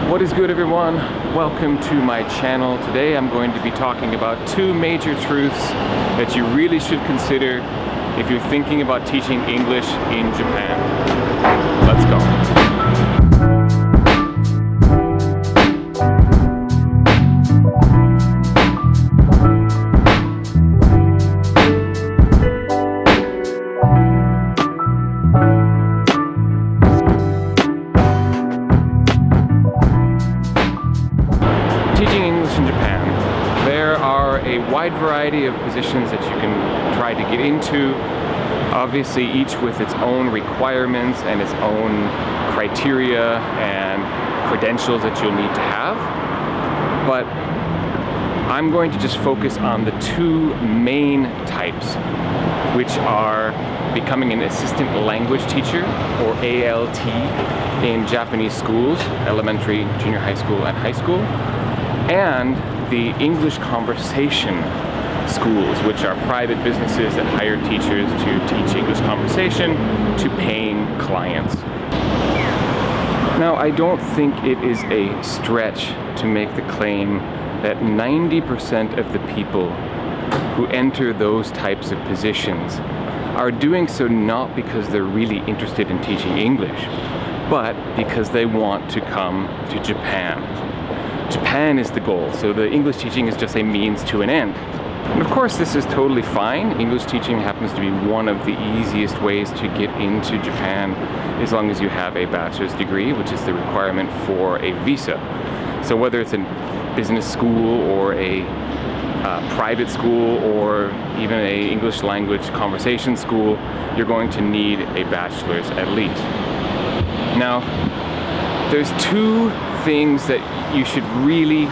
What is good, everyone? Welcome to my channel. Today I'm going to be talking about two major truths that you really should consider if you're thinking about teaching English in Japan. Let's go. Teaching English in Japan. There are a wide variety of positions that you can try to get into, obviously each with its own requirements and its own criteria and credentials that you'll need to have. But I'm going to just focus on the two main types, which are becoming an assistant language teacher, or ALT, in Japanese schools, elementary, junior high school, and high school, and the English conversation schools, which are private businesses that hire teachers to teach English conversation to paying clients. Now, I don't think it is a stretch to make the claim that 90% of the people who enter those types of positions are doing so not because they're really interested in teaching English, but because they want to come to Japan. Japan is the goal, so the English teaching is just a means to an end. And of course, this is totally fine. English teaching happens to be one of the easiest ways to get into Japan, as long as you have a bachelor's degree, which is the requirement for a visa. So whether it's a business school or a private school or even a English language conversation school, you're going to need a bachelor's at least. Now, there's two things that you should really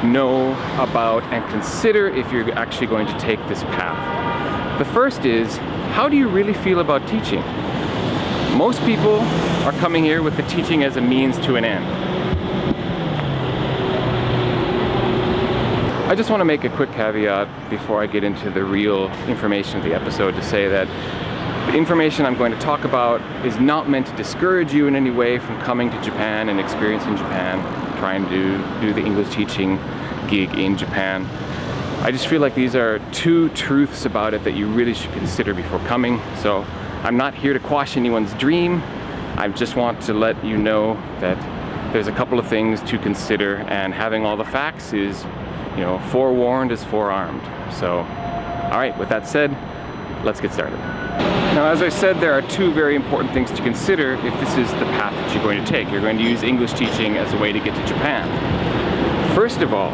know about and consider if you're actually going to take this path. The first is, how do you really feel about teaching? Most people are coming here with the teaching as a means to an end. I just want to make a quick caveat before I get into the real information of the episode to say that the information I'm going to talk about is not meant to discourage you in any way from coming to Japan and experiencing Japan, trying to do the English teaching gig in Japan. I just feel like these are two truths about it that you really should consider before coming. So I'm not here to quash anyone's dream. I just want to let you know that there's a couple of things to consider, and having all the facts is, you know, forewarned is forearmed. So, all right, with that said, let's get started. Now, as I said, there are two very important things to consider if this is the path that you're going to take. You're going to use English teaching as a way to get to Japan. First of all,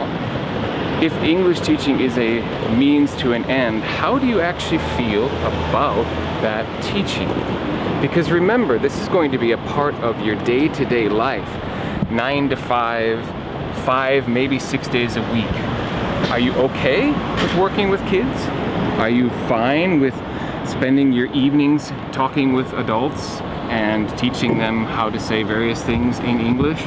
if English teaching is a means to an end, how do you actually feel about that teaching? Because remember, this is going to be a part of your day-to-day life, 9 to 5, maybe 6 days a week. Are you okay with working with kids? Are you fine with spending your evenings talking with adults and teaching them how to say various things in English?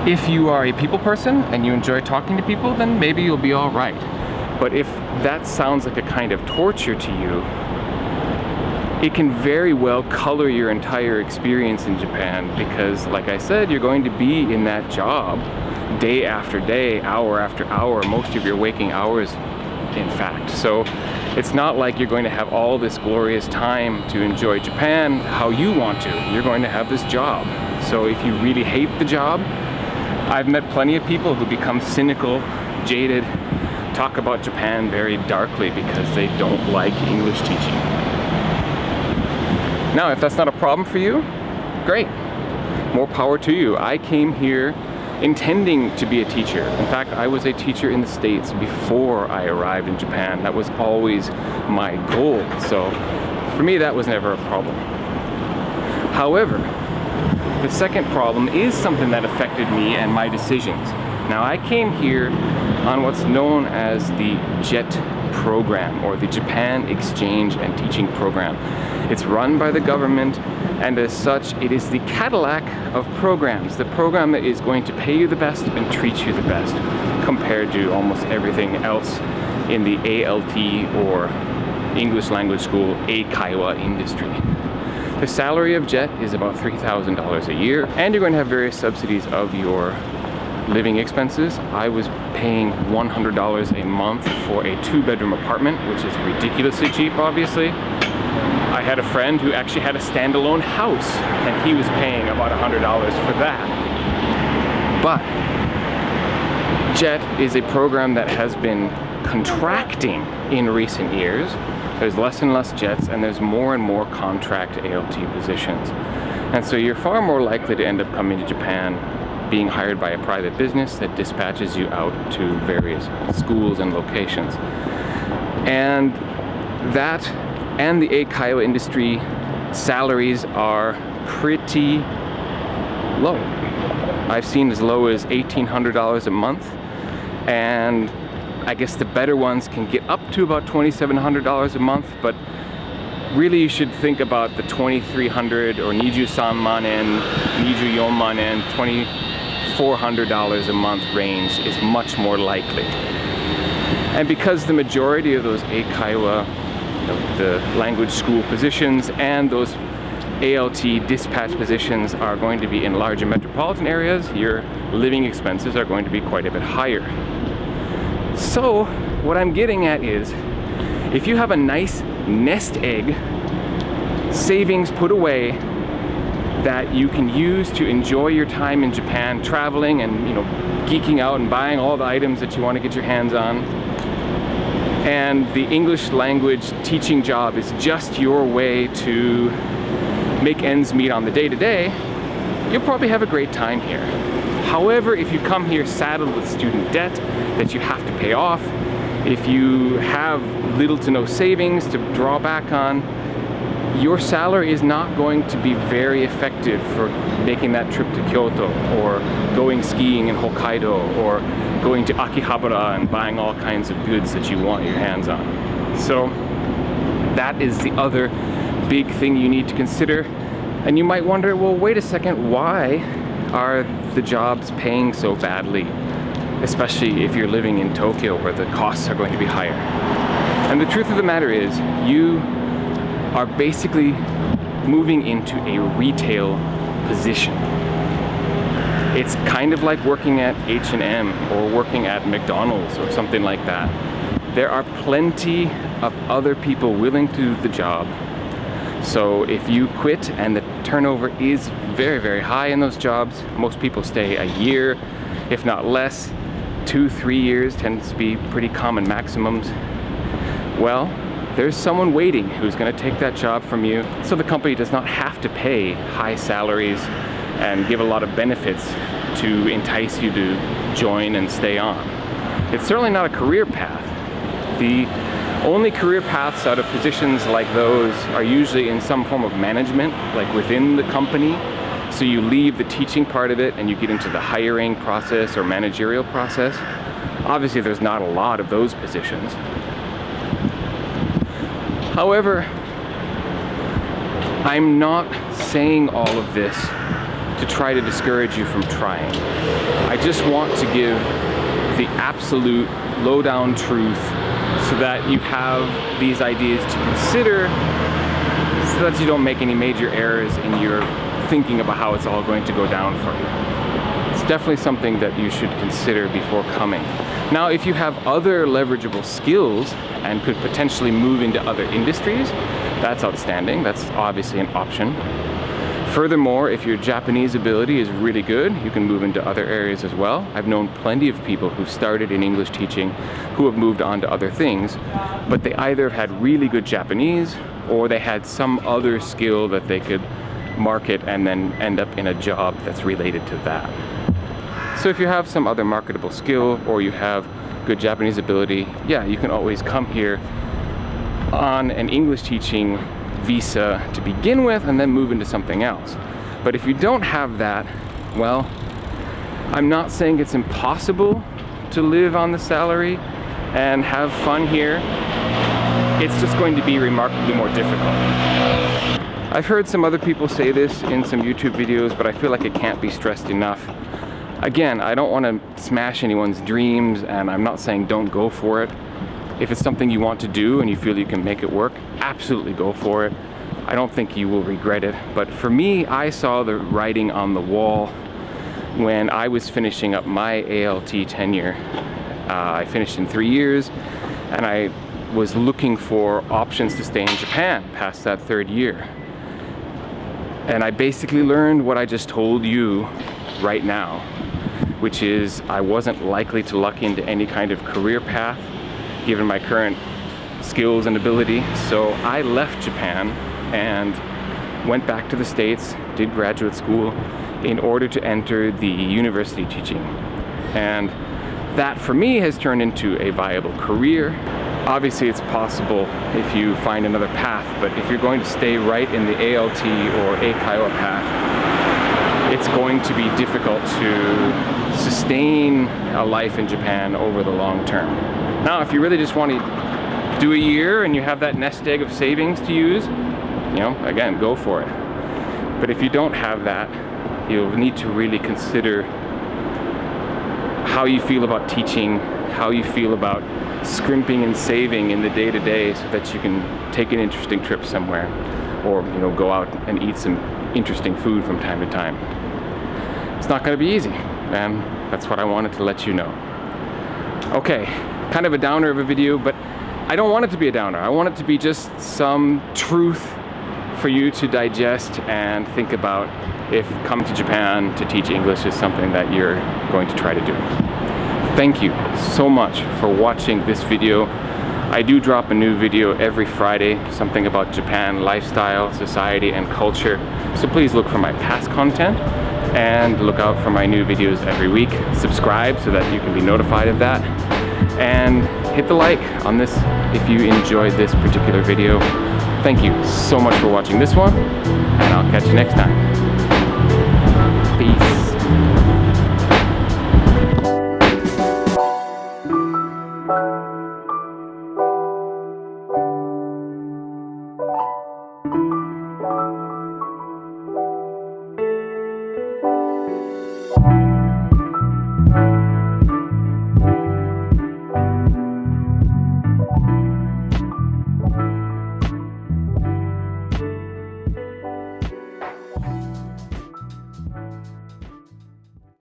If you are a people person and you enjoy talking to people, then maybe you'll be all right. But if that sounds like a kind of torture to you, it can very well color your entire experience in Japan, because, like I said, you're going to be in that job day after day, hour after hour, most of your waking hours, in fact. So it's not like you're going to have all this glorious time to enjoy Japan how you want to. You're going to have this job. So if you really hate the job, I've met plenty of people who become cynical, jaded, talk about Japan very darkly because they don't like English teaching. Now, if that's not a problem for you, great. More power to you. I came here intending to be a teacher. In fact, I was a teacher in the States before I arrived in Japan. That was always my goal. So for me, that was never a problem. However, the second problem is something that affected me and my decisions. Now, I came here on what's known as the JET program, or the Japan Exchange and Teaching Program. It's run by the government, and as such, it is the Cadillac of programs, the program that is going to pay you the best and treat you the best compared to almost everything else in the ALT, or English language school, Eikaiwa industry. The salary of Jet is about $3,000 a year, and you're going to have various subsidies of your living expenses. I was paying $100 a month for a 2-bedroom apartment, which is ridiculously cheap, obviously. I had a friend who actually had a standalone house, and he was paying about $100 for that. But Jet is a program that has been contracting in recent years. There's less and less jets, and there's more and more contract ALT positions. And so you're far more likely to end up coming to Japan being hired by a private business that dispatches you out to various schools and locations. And that and the eikaiwa industry salaries are pretty low. I've seen as low as $1,800 a month, and I guess the better ones can get up to about $2,700 a month, but really you should think about the 2,300 or Niju-san manen, Niju-yon manen, $2,400 a month range is much more likely. And because the majority of those eikaiwa, the language school positions, and those ALT dispatch positions are going to be in larger metropolitan areas, your living expenses are going to be quite a bit higher. So what I'm getting at is, if you have a nice nest egg savings put away that you can use to enjoy your time in Japan, traveling and geeking out and buying all the items that you want to get your hands on, and the English language teaching job is just your way to make ends meet on the day-to-day, you'll probably have a great time here. However, if you come here saddled with student debt that you have to pay off, if you have little to no savings to draw back on, your salary is not going to be very effective for making that trip to Kyoto, or going skiing in Hokkaido, or going to Akihabara and buying all kinds of goods that you want your hands on. So that is the other big thing you need to consider. And you might wonder, well, wait a second, why are the jobs paying so badly, especially if you're living in Tokyo where the costs are going to be higher? And the truth of the matter is, you are basically moving into a retail position. It's kind of like working at H&M or working at McDonald's or something like that. There are plenty of other people willing to do the job. So if you quit and the turnover is very, very high in those jobs, most people stay a year, if not less. 2-3 years tends to be pretty common maximums. Well, there's someone waiting who's going to take that job from you, so the company does not have to pay high salaries and give a lot of benefits to entice you to join and stay on. It's certainly not a career path. The only career paths out of positions like those are usually in some form of management, like within the company. So you leave the teaching part of it and you get into the hiring process or managerial process. Obviously, there's not a lot of those positions. However, I'm not saying all of this to try to discourage you from trying. I just want to give the absolute lowdown truth so that you have these ideas to consider, so that you don't make any major errors in your thinking about how it's all going to go down for you. It's definitely something that you should consider before coming. Now, if you have other leverageable skills and could potentially move into other industries, that's outstanding. That's obviously an option. Furthermore, if your Japanese ability is really good, you can move into other areas as well. I've known plenty of people who started in English teaching who have moved on to other things, but they either had really good Japanese or they had some other skill that they could market and then end up in a job that's related to that. So if you have some other marketable skill or you have good Japanese ability, yeah, you can always come here on an English teaching visa to begin with and then move into something else. But if you don't have that, well, I'm not saying it's impossible to live on the salary and have fun here. It's just going to be remarkably more difficult. I've heard some other people say this in some YouTube videos, but I feel like it can't be stressed enough. Again, I don't want to smash anyone's dreams, and I'm not saying don't go for it. If it's something you want to do and you feel you can make it work, absolutely go for it. I don't think you will regret it. But for me, I saw the writing on the wall when I was finishing up my ALT tenure. I finished in 3 years, and I was looking for options to stay in Japan past that 3rd year. And I basically learned what I just told you right now, which is I wasn't likely to luck into any kind of career path given my current skills and ability. So I left Japan and went back to the States, did graduate school in order to enter the university teaching. And that for me has turned into a viable career. Obviously it's possible if you find another path, but if you're going to stay right in the ALT or Eikaiwa path, it's going to be difficult to sustain a life in Japan over the long term. Now, if you really just want to do a year and you have that nest egg of savings to use, you know, again, go for it. But if you don't have that, you'll need to really consider how you feel about teaching, how you feel about scrimping and saving in the day-to-day so that you can take an interesting trip somewhere, or, you know, go out and eat some interesting food from time to time. It's not going to be easy, and that's what I wanted to let you know. Okay, kind of a downer of a video, but I don't want it to be a downer. I want it to be just some truth for you to digest and think about if coming to Japan to teach English is something that you're going to try to do. Thank you so much for watching this video. I do drop a new video every Friday, something about Japan lifestyle, society, and culture. So please look for my past content and look out for my new videos every week. Subscribe so that you can be notified of that. And hit the like on this if you enjoyed this particular video. Thank you so much for watching this one, and I'll catch you next time.